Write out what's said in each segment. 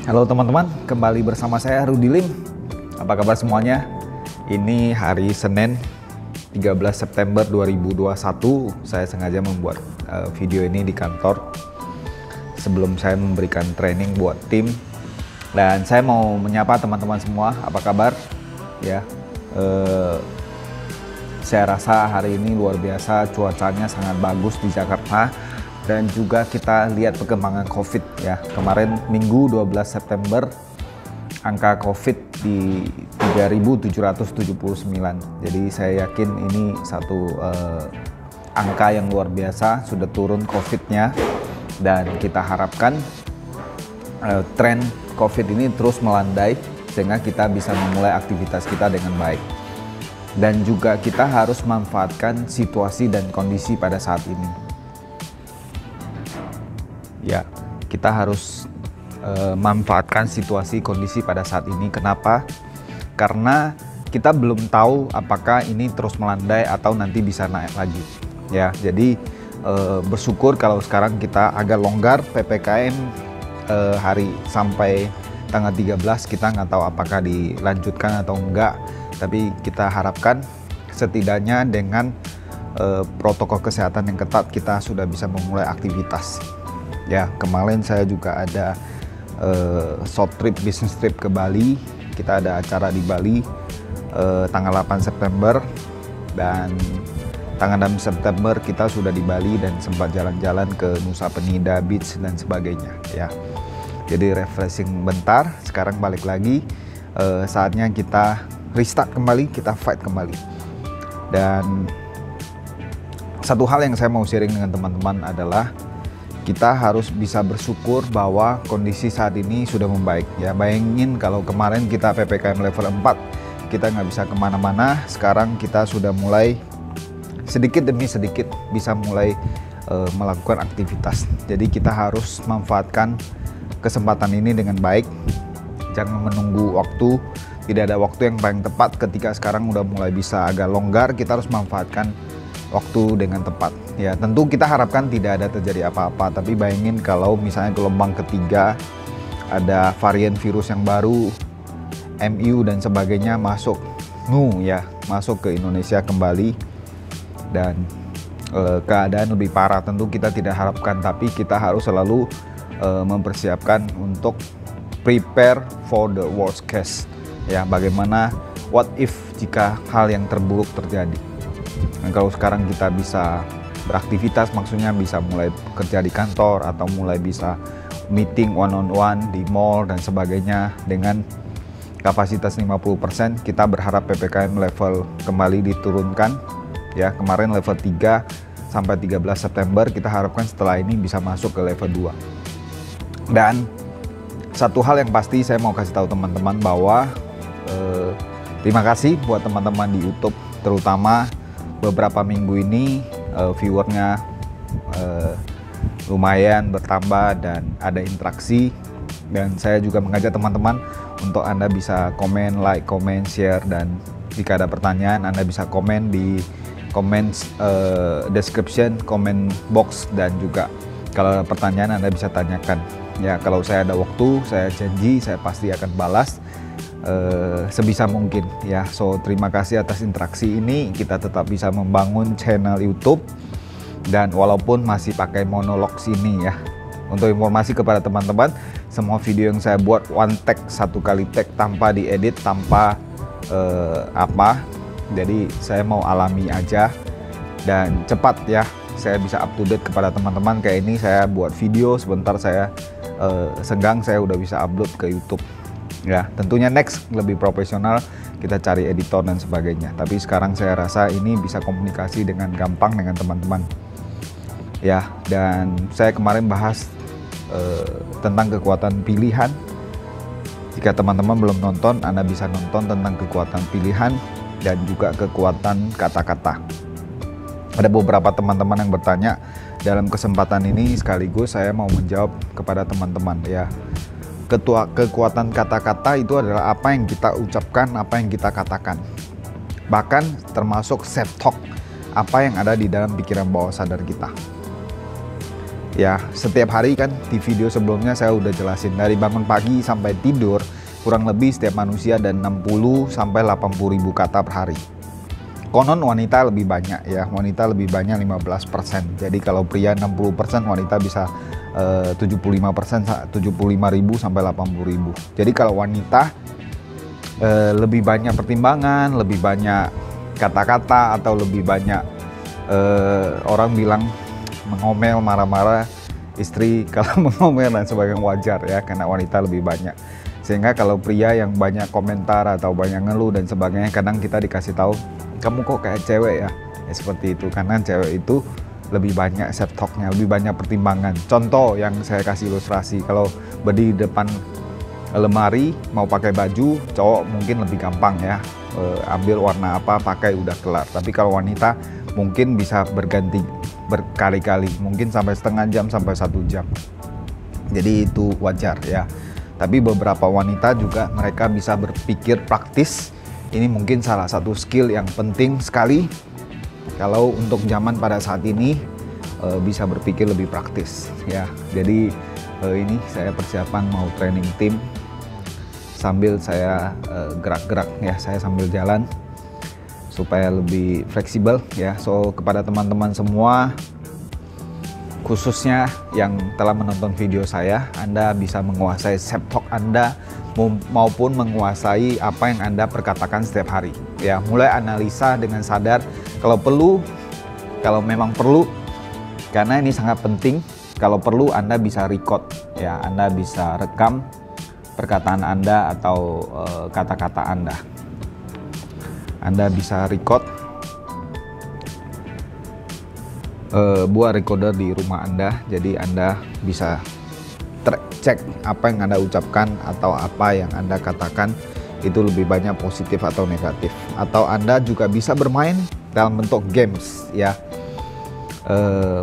Halo teman-teman, kembali bersama saya Rudi Lim. Apa kabar semuanya? Ini hari Senin 13 September 2021. Saya sengaja membuat video ini di kantor sebelum saya memberikan training buat tim. Dan saya mau menyapa teman-teman semua, apa kabar? Ya, saya rasa hari ini luar biasa, cuacanya sangat bagus di Jakarta. Dan juga kita lihat perkembangan COVID ya. Kemarin Minggu 12 September angka COVID di 3.779. Jadi saya yakin ini satu angka yang luar biasa, sudah turun COVID-nya. Dan kita harapkan tren COVID ini terus melandai sehingga kita bisa memulai aktivitas kita dengan baik. Dan juga kita harus memanfaatkan situasi dan kondisi pada saat ini. Ya, kita harus manfaatkan situasi kondisi pada saat ini. Kenapa? Karena kita belum tahu apakah ini terus melandai atau nanti bisa naik lagi. Ya, jadi bersyukur kalau sekarang kita agak longgar PPKM hari sampai tanggal 13, kita nggak tahu apakah dilanjutkan atau enggak. Tapi kita harapkan setidaknya dengan protokol kesehatan yang ketat kita sudah bisa memulai aktivitas. Ya, kemarin saya juga ada short trip, business trip ke Bali. Kita ada acara di Bali tanggal 8 September dan tanggal 6 September kita sudah di Bali dan sempat jalan-jalan ke Nusa Penida Beach dan sebagainya ya. Jadi refreshing bentar, sekarang balik lagi, saatnya kita restart kembali, kita fight kembali. Dan satu hal yang saya mau sharing dengan teman-teman adalah kita harus bisa bersyukur bahwa kondisi saat ini sudah membaik. Ya, bayangin kalau kemarin kita PPKM level 4, kita nggak bisa kemana-mana. Sekarang kita sudah mulai sedikit demi sedikit bisa mulai melakukan aktivitas. Jadi kita harus manfaatkan kesempatan ini dengan baik. Jangan menunggu waktu, tidak ada waktu yang paling tepat. Ketika sekarang udah mulai bisa agak longgar, kita harus manfaatkan waktu dengan tepat. Ya, tentu kita harapkan tidak ada terjadi apa-apa, tapi bayangin kalau misalnya gelombang ketiga ada varian virus yang baru, MU dan sebagainya masuk ke Indonesia kembali dan keadaan lebih parah. Tentu kita tidak harapkan, tapi kita harus selalu mempersiapkan untuk prepare for the worst case. Ya, bagaimana what if jika hal yang terburuk terjadi. Dan kalau sekarang kita bisa beraktivitas, maksudnya bisa mulai kerja di kantor atau mulai bisa meeting one on one di mall dan sebagainya dengan kapasitas 50%, kita berharap PPKM level kembali diturunkan. Ya, kemarin level 3 sampai 13 September, kita harapkan setelah ini bisa masuk ke level 2. Dan satu hal yang pasti saya mau kasih tahu teman-teman bahwa terima kasih buat teman-teman di YouTube, terutama beberapa minggu ini viewernya lumayan bertambah dan ada interaksi. Dan saya juga mengajak teman-teman untuk Anda bisa komen, like, comment, share, dan jika ada pertanyaan Anda bisa komen di comment description, comment box, dan juga kalau ada pertanyaan Anda bisa tanyakan. Ya, kalau saya ada waktu, saya janji saya pasti akan balas sebisa mungkin ya. So terima kasih atas interaksi ini. Kita tetap bisa membangun channel YouTube dan walaupun masih pakai monolog sini ya. Untuk informasi kepada teman-teman, semua video yang saya buat one take, satu kali take tanpa diedit, tanpa jadi saya mau alami aja dan cepat ya. Saya bisa up to date kepada teman-teman. Kayak ini saya buat video sebentar, saya senggang, saya udah bisa upload ke YouTube. Ya, tentunya next lebih profesional, kita cari editor dan sebagainya. Tapi sekarang saya rasa ini bisa komunikasi dengan gampang dengan teman-teman. Ya, dan saya kemarin bahas tentang kekuatan pilihan. Jika teman-teman belum nonton, Anda bisa nonton tentang kekuatan pilihan dan juga kekuatan kata-kata. Ada beberapa teman-teman yang bertanya. Dalam kesempatan ini sekaligus saya mau menjawab kepada teman-teman ya. Kekuatan kata-kata itu adalah apa yang kita ucapkan, apa yang kita katakan. Bahkan termasuk self-talk, apa yang ada di dalam pikiran bawah sadar kita. Ya, setiap hari kan di video sebelumnya saya udah jelasin dari bangun pagi sampai tidur kurang lebih setiap manusia ada 60 sampai 80 ribu kata per hari. Konon wanita lebih banyak ya, wanita lebih banyak 15%. Jadi kalau pria 60%, wanita bisa 75%, 75 ribu sampai 80 ribu. Jadi kalau wanita lebih banyak pertimbangan, lebih banyak kata-kata, atau lebih banyak orang bilang mengomel, marah-marah istri kalau mengomel dan sebagainya, wajar ya, karena wanita lebih banyak. Sehingga kalau pria yang banyak komentar atau banyak ngeluh dan sebagainya, kadang kita dikasih tahu, kamu kok kayak cewek ya, seperti itu. Karena cewek itu lebih banyak self talknya, lebih banyak pertimbangan. Contoh yang saya kasih ilustrasi, kalau berdiri di depan lemari mau pakai baju, cowok mungkin lebih gampang ya, ambil warna apa pakai udah kelar. Tapi kalau wanita mungkin bisa berganti berkali-kali, mungkin sampai setengah jam sampai 1 jam. Jadi itu wajar ya. Tapi beberapa wanita juga mereka bisa berpikir praktis. Ini mungkin salah satu skill yang penting sekali kalau untuk zaman pada saat ini, bisa berpikir lebih praktis ya. Jadi ini saya persiapan mau training tim sambil saya gerak-gerak ya, saya sambil jalan supaya lebih fleksibel ya. So kepada teman-teman semua, khususnya yang telah menonton video saya, Anda bisa menguasai self talk Anda maupun menguasai apa yang Anda perkatakan setiap hari ya. Mulai analisa dengan sadar, kalau perlu, kalau memang perlu, karena ini sangat penting, kalau perlu Anda bisa record ya, Anda bisa rekam perkataan Anda atau kata-kata Anda. Anda bisa record, buat recorder di rumah Anda, jadi Anda bisa cek apa yang Anda ucapkan atau apa yang Anda katakan itu lebih banyak positif atau negatif. Atau Anda juga bisa bermain dalam bentuk games ya,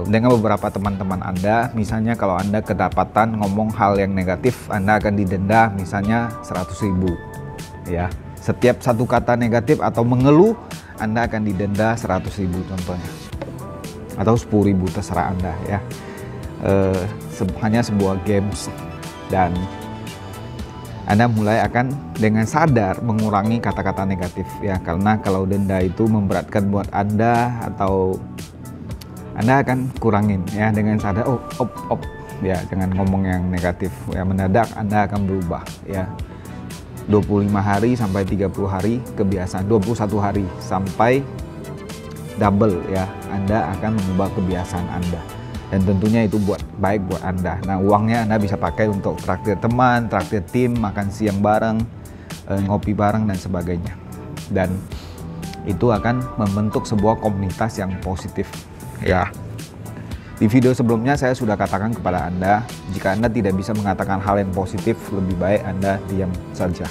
dengan beberapa teman-teman Anda. Misalnya kalau Anda kedapatan ngomong hal yang negatif, Anda akan didenda misalnya 100.000 ya. Setiap satu kata negatif atau mengeluh, Anda akan didenda 100.000 contohnya, atau 10.000, terserah Anda ya. Hanya sebuah games, dan Anda mulai akan dengan sadar mengurangi kata-kata negatif ya. Karena kalau denda itu memberatkan buat Anda, atau Anda akan kurangin ya dengan sadar, ya, jangan ngomong yang negatif ya. Mendadak Anda akan berubah ya. 25 hari sampai 30 hari kebiasaan, 21 hari sampai double ya, Anda akan mengubah kebiasaan Anda. Dan tentunya itu baik buat Anda. Nah, uangnya Anda bisa pakai untuk traktir teman, traktir tim, makan siang bareng, ngopi bareng dan sebagainya. Dan itu akan membentuk sebuah komunitas yang positif ya. Di video sebelumnya saya sudah katakan kepada Anda, jika Anda tidak bisa mengatakan hal yang positif, lebih baik Anda diam saja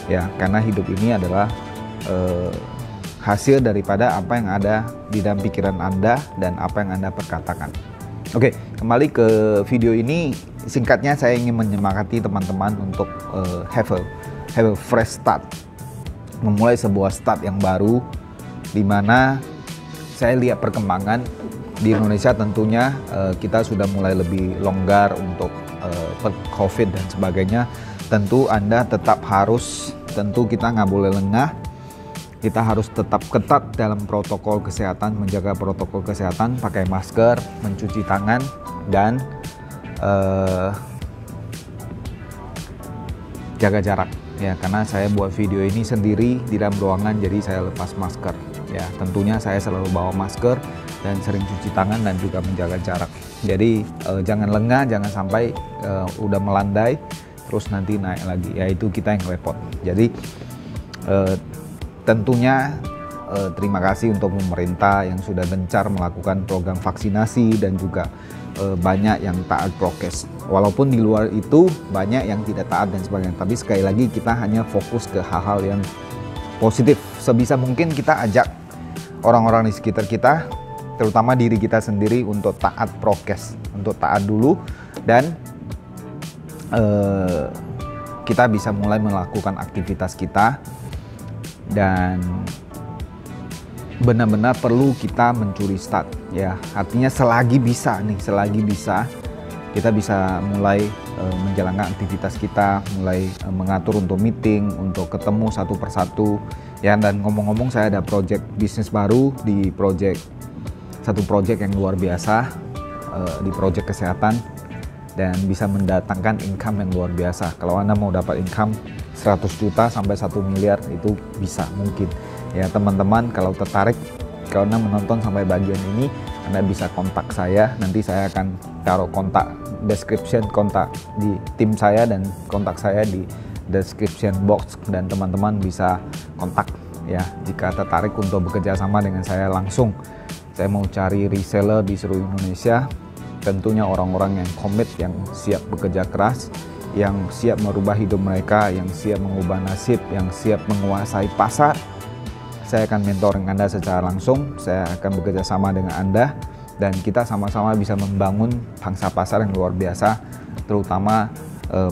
ya, karena hidup ini adalah hasil daripada apa yang ada di dalam pikiran Anda dan apa yang Anda perkatakan. Oke, kembali ke video ini. Singkatnya saya ingin menyemangati teman-teman untuk have a fresh start, memulai sebuah start yang baru, di mana saya lihat perkembangan di Indonesia. Tentunya kita sudah mulai lebih longgar untuk COVID dan sebagainya. Tentu Anda tetap harus, tentu kita nggak boleh lengah. Kita harus tetap ketat dalam protokol kesehatan, menjaga protokol kesehatan, pakai masker, mencuci tangan, dan jaga jarak ya. Karena saya buat video ini sendiri di dalam ruangan, jadi saya lepas masker ya. Tentunya saya selalu bawa masker dan sering cuci tangan dan juga menjaga jarak. Jadi jangan lengah, jangan sampai udah melandai terus nanti naik lagi, ya itu kita yang repot. Jadi tentunya terima kasih untuk pemerintah yang sudah gencar melakukan program vaksinasi dan juga banyak yang taat prokes. Walaupun di luar itu banyak yang tidak taat dan sebagainya, tapi sekali lagi kita hanya fokus ke hal-hal yang positif. Sebisa mungkin kita ajak orang-orang di sekitar kita, terutama diri kita sendiri, untuk taat prokes, untuk taat dulu, dan kita bisa mulai melakukan aktivitas kita. Dan benar-benar perlu kita mencuri start ya. Artinya selagi bisa kita bisa mulai menjalankan aktivitas kita, mulai mengatur untuk meeting, untuk ketemu satu persatu ya. Dan ngomong-ngomong, saya ada project bisnis baru di satu project yang luar biasa, di project kesehatan, dan bisa mendatangkan income yang luar biasa. Kalau Anda mau dapat income 100 juta sampai 1 miliar itu bisa, mungkin ya teman-teman. Kalau tertarik, kalau Anda menonton sampai bagian ini, Anda bisa kontak saya. Nanti saya akan taruh kontak kontak di tim saya dan kontak saya di description box, dan teman-teman bisa kontak ya jika tertarik untuk bekerja sama dengan saya langsung. Saya mau cari reseller di seluruh Indonesia, tentunya orang-orang yang komit, yang siap bekerja keras, yang siap merubah hidup mereka, yang siap mengubah nasib, yang siap menguasai pasar. Saya akan mentoring Anda secara langsung, saya akan bekerja sama dengan Anda, dan kita sama-sama bisa membangun pangsa pasar yang luar biasa, terutama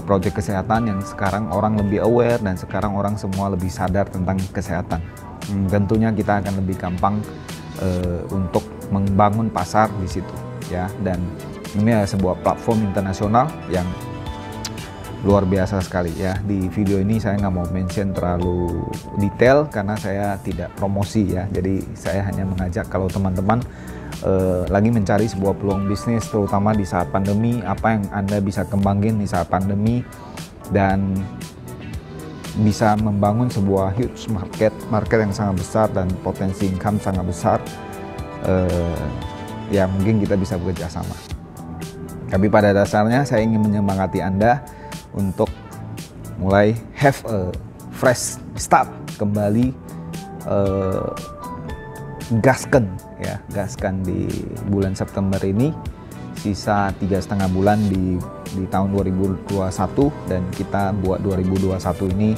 proyek kesehatan yang sekarang orang lebih aware dan sekarang orang semua lebih sadar tentang kesehatan. Tentunya kita akan lebih gampang untuk membangun pasar di situ ya. Dan ini adalah sebuah platform internasional yang luar biasa sekali ya. Di video ini saya nggak mau mention terlalu detail karena saya tidak promosi ya. Jadi saya hanya mengajak kalau teman-teman lagi mencari sebuah peluang bisnis, terutama di saat pandemi, apa yang Anda bisa kembangin di saat pandemi dan bisa membangun sebuah huge market yang sangat besar dan potensi income sangat besar, ya mungkin kita bisa bekerja sama. Tapi pada dasarnya saya ingin menyemangati Anda untuk mulai have a fresh start, kembali gaskan di bulan September ini. Sisa 3,5 bulan di tahun 2021, dan kita buat 2021 ini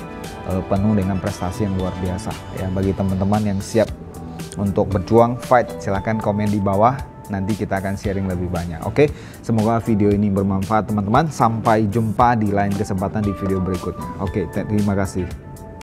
penuh dengan prestasi yang luar biasa ya. Bagi teman-teman yang siap untuk berjuang, fight, silahkan komen di bawah, nanti kita akan sharing lebih banyak. Oke, semoga video ini bermanfaat teman-teman. Sampai jumpa di lain kesempatan di video berikutnya. Oke, terima kasih.